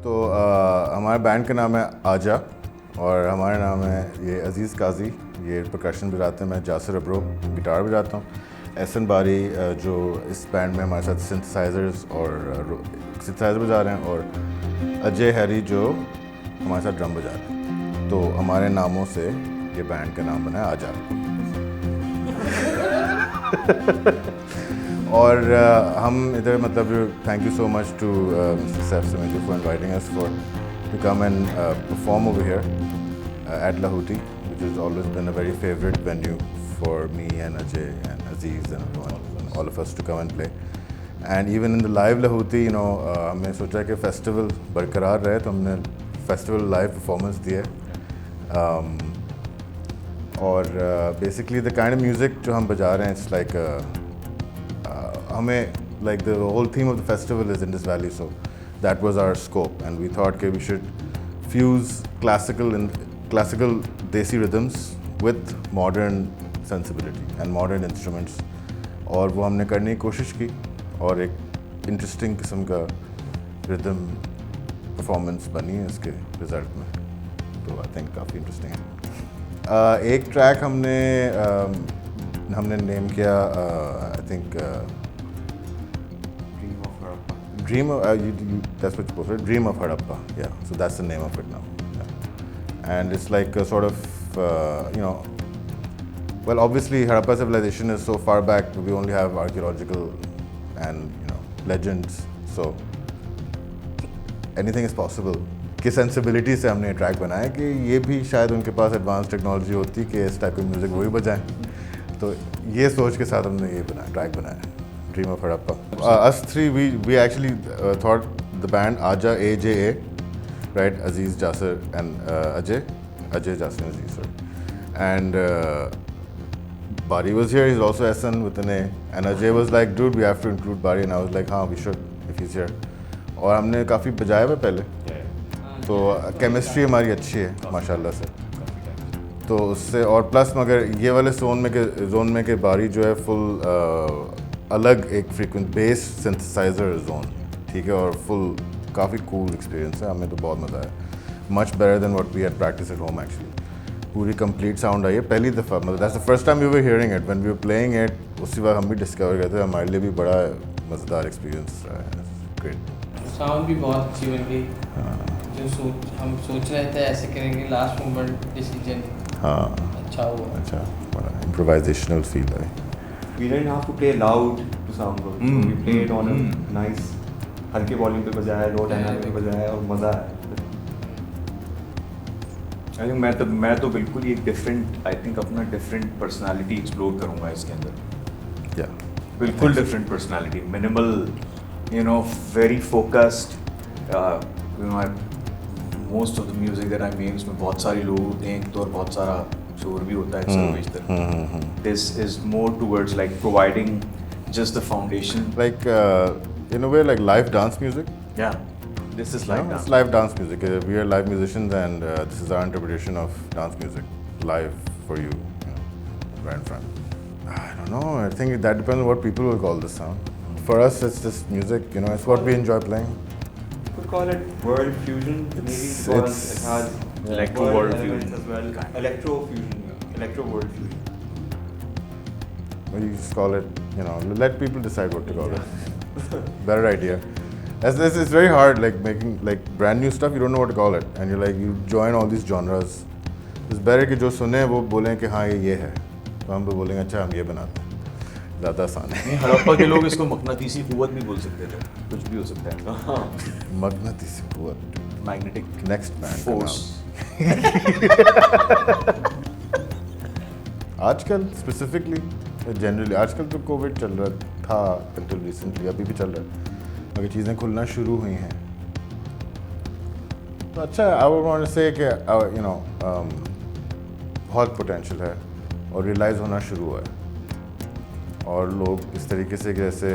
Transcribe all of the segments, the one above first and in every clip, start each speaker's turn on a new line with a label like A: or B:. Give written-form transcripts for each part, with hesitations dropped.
A: तो हमारे बैंड का नाम है आजा और हमारा नाम है ये अज़ीज़ काजी, ये परकशन बजाते हैं, मैं जासिर अब्रो गिटार बजाता हूँ, एहसन बारी जो इस बैंड में हमारे साथ सिंथेसाइजर्स और सिंथेसाइजर बजा रहे हैं, और अजय हैरी जो हमारे साथ ड्रम बजा रहे हैं। तो हमारे नामों से ये बैंड का नाम बना है आजा। और हम इधर मतलब thank you so much to mister Saif समीटी for inviting us for to come and perform over here at Lahoti, which has always been a very favorite venue for me and Ajay and Aziz and everyone, all of us to come and play. And even in the live Lahoti, you know, हमने सोचा कि festival बरकरार रहे तो हमने festival live performance दी है। और basically the kind of music जो हम बजा रहे हैं, इट्स लाइक हमें like the whole theme of the festival is Indus Valley, so that was our scope, and we thought that we should fuse classical desi rhythms with modern sensibility and modern instruments, और वो हमने करने की कोशिश की और एक interesting किस्म का रिदम परफॉर्मेंस बनी है इसके रिज़ल्ट में, तो आई थिंक काफ़ी इंटरेस्टिंग है। एक ट्रैक हमने नेम किया I think that's what you posted, Dream of Harappa, yeah, so that's the name of it now, yeah. And it's like a sort of you know, well, obviously Harappa civilization is so far back, we only have archaeological and, you know, legends, so anything is possible। कि sensibility से हमने track बनाया कि ये भी शायद उनके पास advance technology होती कि इस टाइप की म्यूज़िक वही बजाएं, तो ये सोच के साथ हमने ये ट्रैक बनाया, Dream of Harappa। Us three, we actually thought the band Aja, AJA, right? Aziz, Jasir, and Ajay, Jasir, and Aziz, sorry. And Bari was here. He's also Ehsan with an A. And Ajay was like, dude, we have to include Bari. And I was like, हाँ, we should if he's here. और हमने काफ़ी बजाया हुआ पहले, तो chemistry हमारी अच्छी है माशाल्लाह से, तो उससे और प्लस मगर ये वाले जोन में के बारी जो है फुल अलग एक फ्रीक्वेंट बेस सिंथेसाइजर जोन, ठीक है, और फुल काफ़ी कूल एक्सपीरियंस है, हमें तो बहुत मज़ा आया, much better than what we had practice at home actually. पूरी कंप्लीट साउंड आई है पहली दफ़ा, मतलब that's the first time we were hearing it, when we were playing it, उसी वक्त हम भी डिस्कवर करते, हमारे लिए भी बड़ा मज़ेदार एक्सपीरियंस रहा है, ग्रेट।
B: साउंड भी बहुत अच्छी बन गई, जो हम सोच रहे थे ऐसे करेंगे, लास्ट मोमेंट डिसीजन अच्छा हुआ, अच्छा
A: बड़ा इम्प्रोवाइजेशनल फील है।
C: We didn't have to play loud to sound good. So we played on a nice हल्के वॉल्यूम पे बजाया, लो टाइम पे बजाया और मज़ा आया।
D: आई थिंक मैं तो बिल्कुल ही एक डिफरेंट, आई थिंक अपना डिफरेंट पर्सनालिटी एक्सप्लोर करूँगा इसके अंदर,
A: या
D: बिल्कुल different personality, minimal, you know, very focused, you know, most of the music that I make उसमें बहुत सारे लोग होते हैं तो, और बहुत सारा शोर भी होता है, this is more towards like providing just the foundation,
A: like in a way like live dance music.
D: Yeah, this is live dance.
A: It's live dance music. We are live musicians, and this is our interpretation of dance music live for you, right in front. I don't know, I think that depends on what people will call this sound. For us it's just music, you know, it's what we enjoy playing.
C: You could call it world fusion, maybe, because it has
D: electro world fusion
C: as well, electro world fusion.
A: Well, you just call it, you know, let people decide what to call it. Better idea. It's very hard, like making like brand new stuff, you don't know what to call it, and you're like, you join all these genres. It's better कि जो सुने वो बोलें कि हाँ ये है, तो हम भी बोलेंगे अच्छा हम ये बनाते हैं, ज़्यादा आसान है।
D: हड़प्पा के लोग इसको मकनातीसी कुव्वत भी बोल सकते थे, कुछ भी हो सकता है।
A: मकनातीसी कुव्वत,
D: मैग्नेटिक
A: नेक्स्ट बैंड
D: फोर्स।
A: आजकल स्पेसिफिकली, जनरली आजकल तो कोविड चल रहा था until recently, अभी भी चल रहा है, मगर चीज़ें खुलना शुरू हुई हैं, तो अच्छा आई वुड वांट टू से कि यू नो बहुत पोटेंशियल है और रियलाइज़ होना शुरू हुआ है, और लोग इस तरीके से जैसे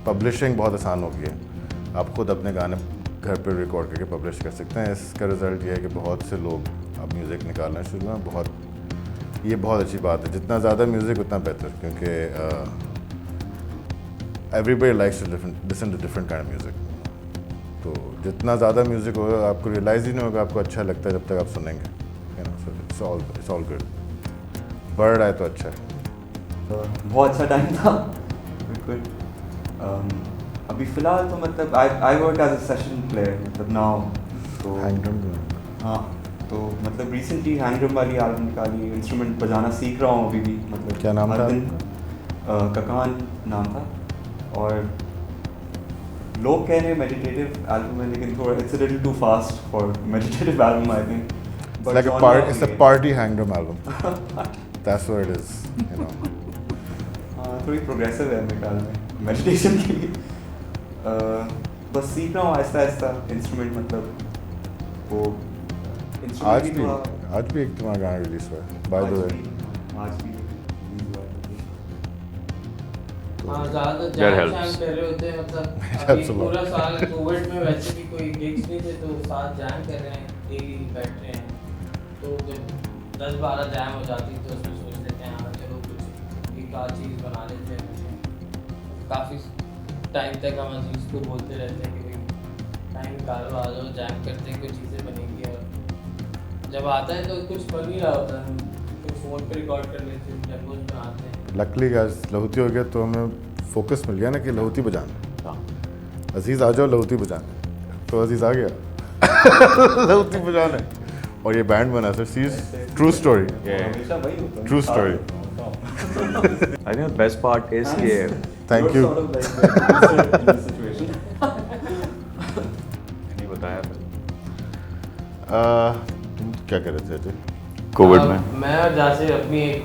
A: पब्लिशिंग बहुत आसान हो गई है, आप खुद अपने गाने घर पर रिकॉर्ड करके पब्लिश कर सकते हैं, इसका रिज़ल्ट ये है कि बहुत से लोग अब म्यूज़िक निकालना शुरू हुआ, ये बहुत अच्छी बात है, जितना ज़्यादा म्यूज़िक उतना बेहतर, क्योंकि everybody likes to listen to different kind of music. तो जितना ज़्यादा म्यूज़िक होगा आपको रियलाइज़ ही नहीं होगा आपको अच्छा लगता है जब तक आप सुनेंगे, you know, so it's all good. बढ़ रहा है तो अच्छा है।
C: बहुत अच्छा टाइम था बिल्कुल। अभी फ़िलहाल तो मतलब I work as a session player मतलब नाउ, तो हाँ तो मतलब रिसेंटली हैंगड्रम वाली एल्बम निकाली, इंस्ट्रूमेंट बजाना सीख रहा हूँ अभी भी, मतलब
A: क्या नाम
C: हर
A: था
C: दिन ककान नाम था। और लोग कह रहे हैं मेडिटेटिव एल्बम है, लेकिन थोड़ा it's a little too fast for meditative album I think.
A: it's a party Hangdom album. That's what it is, you know.
C: हाँ थोड़ी प्रोग्रेसिव है मेरे ख्याल में मेडिटेशन की। बस सीख रहा हूँ आहिस्ता आहिस्ता इंस्ट्रूमेंट, मतलब वो
A: आज
C: इंस्ट्रूमेंट
A: भी एक तुम्हारा गाना रिलीज हुआ है, बाय द वे।
C: आज भी release हुआ है।
B: हाँ ज़्यादा
D: That
B: जैम
D: helps.
B: शैम कर रहे होते हैं, मतलब
A: helps
B: अभी
A: a lot.
B: पूरा साल कोविड में वैसे भी कोई गिग्स नहीं थे तो साथ जैम कर रहे हैं, डेली बैठ रहे हैं, तो जब 10-12 जैम हो जाती तो उसमें सोच लेते हैं हाँ चलो कुछ एक आध चीज़ बना लेते हैं। काफ़ी टाइम तक हम अजीज़ को बोलते रहते हैं कि भाई टाइम निकालो आ जाओ जैम करते हैं, कुछ चीज़ें बनेंगी। और जब आता है तो कुछ बन ही रहा होता है, कुछ फ़ोन पे रिकॉर्ड कर लेते हैं, डेमोज बनाते हैं।
A: लकली आज लहूती हो गया तो हमें फोकस मिल गया ना कि लहूती बजाना।
D: हाँ
A: अजीज़ आ जाओ लहूती बजाना, तो अजीज़ आ गया लहूती बजाने, और ये बैंड बना सर। सी ट्रू स्टोरी,
C: हमेशा वही होता है।
A: True story.
D: I think the best part is कि
A: thank you.
C: You're sort of like the producer in this situation.
D: नहीं बताया
A: तुम क्या कर रहे थे अजय?
D: कोविड में।
B: मैं और जासिर अपनी एक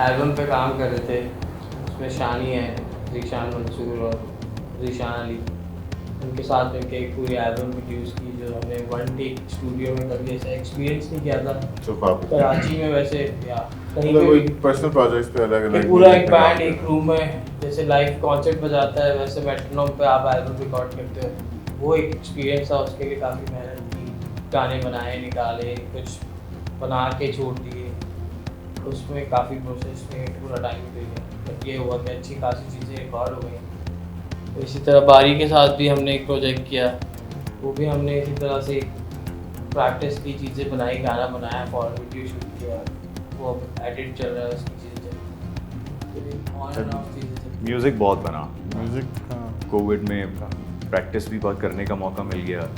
B: एल्बम पे काम कर रहे थे, उसमें शानी है, ज़ीशान मंसूर और ज़ीशान अली, उनके साथ मिलकर एक पूरी एल्बम प्रोड्यूस की जो हमने वन टेक स्टूडियो में कभी ऐसा एक्सपीरियंस नहीं किया था
A: सिर्फ आप
B: कराची में वैसे या कहीं
A: मतलब
B: पे
A: कोई पर्सनल प्रोजेक्ट्स पे अलग
B: कि
A: अलग
B: पूरा एक बैंड एक रूम में जैसे लाइव कॉन्सर्ट बजाता है वैसे मेट्रोनोम पे आप एल्बम रिकॉर्ड करते हो, वो एक एक्सपीरियंस था। उसके लिए काफ़ी मेहनत की, गाने बनाए, निकाले, कुछ बना के छोड़ दिए, उसमें काफ़ी प्रोसेस में पूरा टाइम दे गया, बट ये हुआ कि अच्छी खासी चीज़ें रिकॉर्ड हो गई। तो इसी तरह बारी के साथ भी हमने एक प्रोजेक्ट किया, वो भी हमने इसी तरह से प्रैक्टिस की, चीज़ें बनाई, गाना बनाया, फॉर वीडियो शूट किया, वो अब एडिट चल रहा है, उसकी चीज़ें चल ऑन एंड ऑफ चीज़ें चल।
D: म्यूज़िक बहुत बना
A: म्यूजिक।
D: कोविड में, प्रैक्टिस भी बहुत करने का मौका मिल गया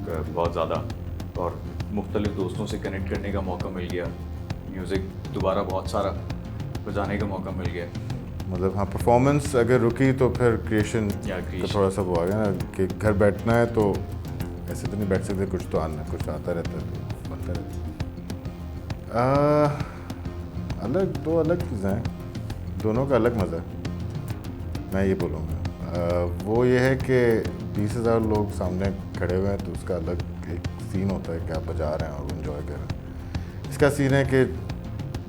D: बहुत ज़्यादा, और मुख्तलिफ दोस्तों से कनेक्ट करने का मौका मिल गया, म्यूज़िक दोबारा बहुत सारा बजाने का मौका मिल गया।
A: मतलब हाँ, परफॉर्मेंस अगर रुकी तो फिर क्रिएशन
D: या
A: का
D: creation।
A: थोड़ा सा वो आ गया ना कि घर बैठना है तो ऐसे तो नहीं बैठ सकते, कुछ तो आना है, कुछ आता रहता है तो बनता रहता है। अलग दो अलग चीज़ें हैं, दोनों का अलग मज़ा है, मैं ये बोलूँगा। वो ये है कि 20,000 लोग सामने खड़े हुए हैं तो उसका अलग एक सीन होता है कि आप बजा रहे हैं और इन्जॉय कर रहे हैं। इसका सीन है कि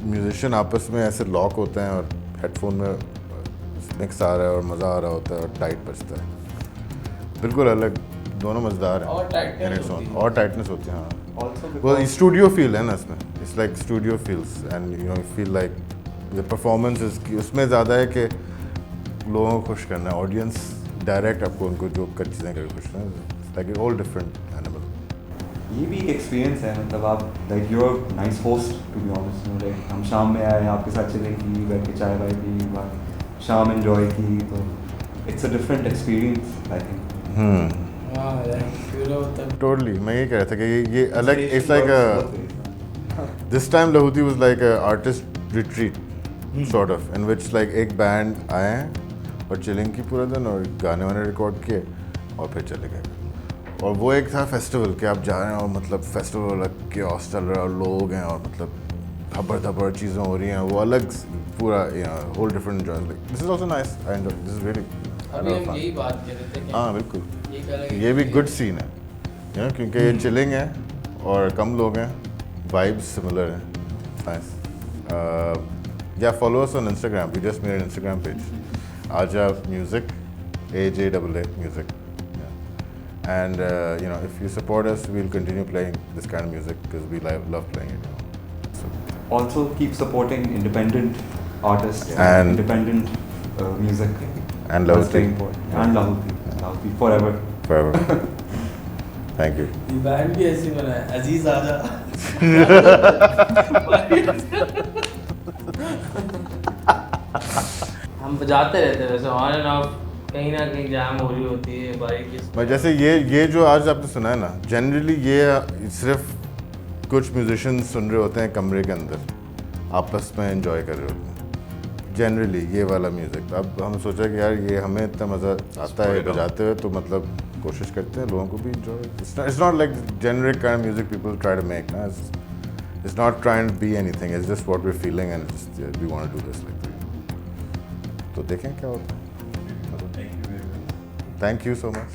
A: म्यूजिशियन आपस में ऐसे लॉक होते हैं और हेडफोन में मिक्स आ रहा है और मज़ा आ रहा होता है और टाइट बजता है, बिल्कुल अलग, दोनों मज़ेदार हैं।
B: और टाइटनेस
A: in its
B: होती
A: own।
B: है।
A: और टाइटनेस होती है हाँ।
C: Also
A: वो
C: because
A: स्टूडियो फील है ना इसमें, it's like studio feels and you know feel like the performance उसमें ज़्यादा है कि लोगों को खुश करना है, ऑडियंस डायरेक्ट आपको उनको जो कर चीज़ें करके खुश करना है, लाइक ऑल डिफरेंट एनिमल।
C: ये भी एक एक्सपीरियंस है, मतलब आप like you are nice host to be honest, like हम शाम में आए आपके साथ चले की, बैठ के चाय वाय पी, शाम एंजॉय की, तो it's a different experience I think.
B: हाँ पूरा होता है।
A: टोटली मैं ये कह रहा था कि ये अलग, it's like this time Lahoti was like a artist retreat sort of, in which like एक बैंड आए हैं और चिलिंग की पूरा दिन और गाने वाने रिकॉर्ड किए और फिर चले गए। और वो एक था फेस्टिवल कि आप जा रहे हैं और मतलब फेस्टिवल अलग केओस चल रहा है और लोग हैं और मतलब धब्बड़ धब्बड़ चीज़ें हो रही हैं, वो अलग पूरा whole different enjoy. Like this is also nice, I enjoy, this is really
B: अभी हम यही बात कर रहे थे कि
A: हाँ बिल्कुल,
B: ये एक अलग
A: ये भी गुड सीन है यू नो, क्योंकि ये चिलिंग है और कम लोग हैं, वाइब्स सिमिलर हैं, नाइस। या follow us on Instagram, we just made an Instagram page, Aaja music, AJAA music, and you know, if you support us, we'll continue playing this kind of music because we love playing it, you know. So,
C: Also keep supporting independent artists
A: And-
C: independent music.
A: and
C: That's very
A: Lahuti
C: important. And Lahuti forever.
A: forever. Thank you.
B: ये band भी ऐसे बना है, अजीज आजा। हम बजाते रहते हैं वैसे ऑन एंड ऑफ, कहीं ना कहीं जैम हो रही होती है बाइक।
A: मैं जैसे ये जो आज आपने सुना है ना, जनरली ये सिर्फ कुछ म्यूजिशियंस सुन रहे होते हैं कमरे के अंदर, आपस में एंजॉय कर रहे होते हैं जनरली ये वाला म्यूज़िक। अब हम सोचा कि यार ये हमें इतना मज़ा आता है बजाते हुए, तो मतलब कोशिश करते हैं लोगों को भी enjoy. It's not like generic kind of music people try to make ना, it's not trying to be anything, it's just what we are feeling and we want to do this like. तो देखें क्या होता है। Thank you so much.